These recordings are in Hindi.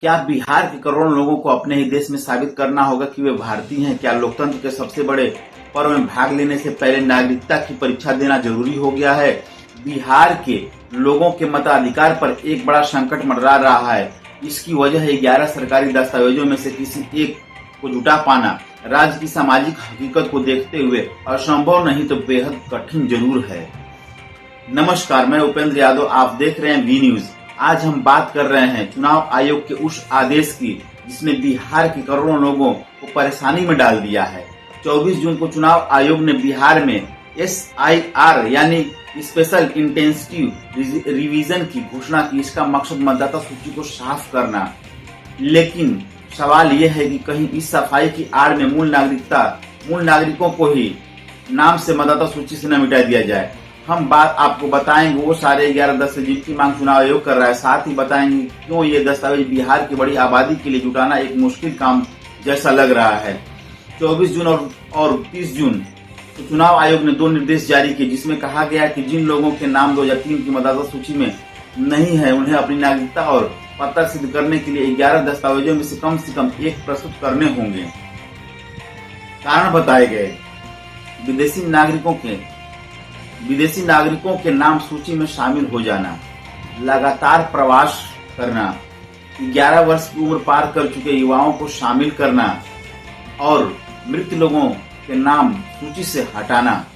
क्या बिहार के करोड़ों लोगों को अपने ही देश में साबित करना होगा कि वे भारतीय हैं? क्या लोकतंत्र के सबसे बड़े पर्व में भाग लेने से पहले नागरिकता की परीक्षा देना जरूरी हो गया है? बिहार के लोगों के मताधिकार पर एक बड़ा संकट मंडरा रहा है। इसकी वजह 11 सरकारी दस्तावेजों में से किसी एक को जुटा पाना राज्य की सामाजिक हकीकत को देखते हुए असंभव नहीं तो बेहद कठिन जरूर है। नमस्कार, मैं उपेंद्र यादव, आप देख रहे हैं वी न्यूज। आज हम बात कर रहे हैं चुनाव आयोग के उस आदेश की जिसने बिहार के करोड़ों लोगों को परेशानी में डाल दिया है। 24 जून को चुनाव आयोग ने बिहार में SIR यानी स्पेशल इंटेंसिव रिवीजन की घोषणा की। इसका मकसद मतदाता सूची को साफ करना, लेकिन सवाल यह है कि कहीं इस सफाई की आड़ में मूल नागरिकों को ही नाम से मतदाता सूची से न मिटा दिया जाए। हम बात आपको बताएंगे वो सारे 11 दस्तावेज जिनकी मांग चुनाव आयोग कर रहा है। साथ ही बताएंगे क्यों ये दस्तावेज बिहार की बड़ी आबादी के लिए जुटाना एक मुश्किल काम जैसा लग रहा है। 24 जून और 30 जून तो चुनाव आयोग ने 2 निर्देश जारी किए, जिसमें कहा गया कि जिन लोगों के नाम 2003 की मतदाता सूची में नहीं है उन्हें अपनी नागरिकता और पता सिद्ध करने के लिए 11 दस्तावेजों में से कम एक प्रस्तुत करने होंगे। कारण बताए गए। विदेशी नागरिकों के नाम सूची में शामिल हो जाना, लगातार प्रवास करना, 11 वर्ष की उम्र पार कर चुके युवाओं को शामिल करना और मृत लोगों के नाम सूची से हटाना।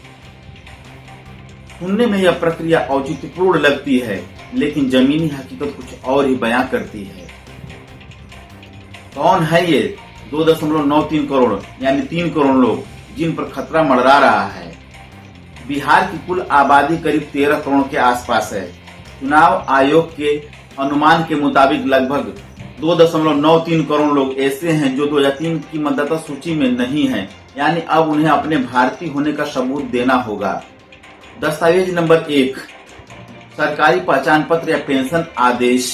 सुनने में यह प्रक्रिया औचित्यपूर्ण लगती है, लेकिन जमीनी हकीकत कुछ और ही बयां करती है। कौन है ये 2.93 करोड़ यानी 3 करोड़ लोग जिन पर खतरा मंडरा रहा है? बिहार की कुल आबादी करीब 13 करोड़ के आसपास है। चुनाव आयोग के अनुमान के मुताबिक लगभग 2.93 करोड़ लोग ऐसे हैं जो 2003 की मतदाता सूची में नहीं हैं, यानी अब उन्हें अपने भारतीय होने का सबूत देना होगा। दस्तावेज नंबर 1, सरकारी पहचान पत्र या पेंशन आदेश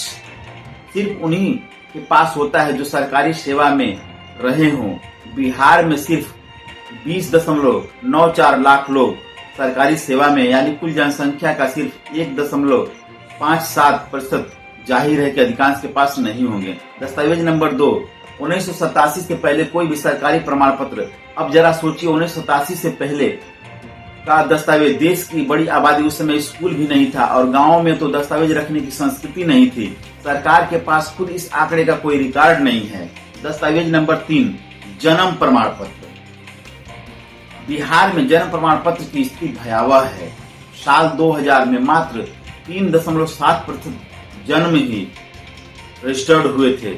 सिर्फ उन्हीं के पास होता है जो सरकारी सेवा में रहे हों। बिहार में सिर्फ 20.94 लाख लोग सरकारी सेवा में, यानी कुल जनसंख्या का सिर्फ 1.57% जाहिर है कि अधिकांश के पास नहीं होंगे। दस्तावेज नंबर 2, 1987 से पहले कोई भी सरकारी प्रमाण पत्र। अब जरा सोचिए, 1987 से पहले का दस्तावेज। देश की बड़ी आबादी, उस समय स्कूल भी नहीं था और गांवों में तो दस्तावेज रखने की संस्कृति नहीं थी। सरकार के पास खुद इस आंकड़े का कोई रिकॉर्ड नहीं है। दस्तावेज नंबर 3, जन्म प्रमाण पत्र। बिहार में जन्म प्रमाण पत्र की स्थिति भयावह है। साल 2000 में मात्र 3.7% जन्म ही रजिस्टर्ड हुए थे।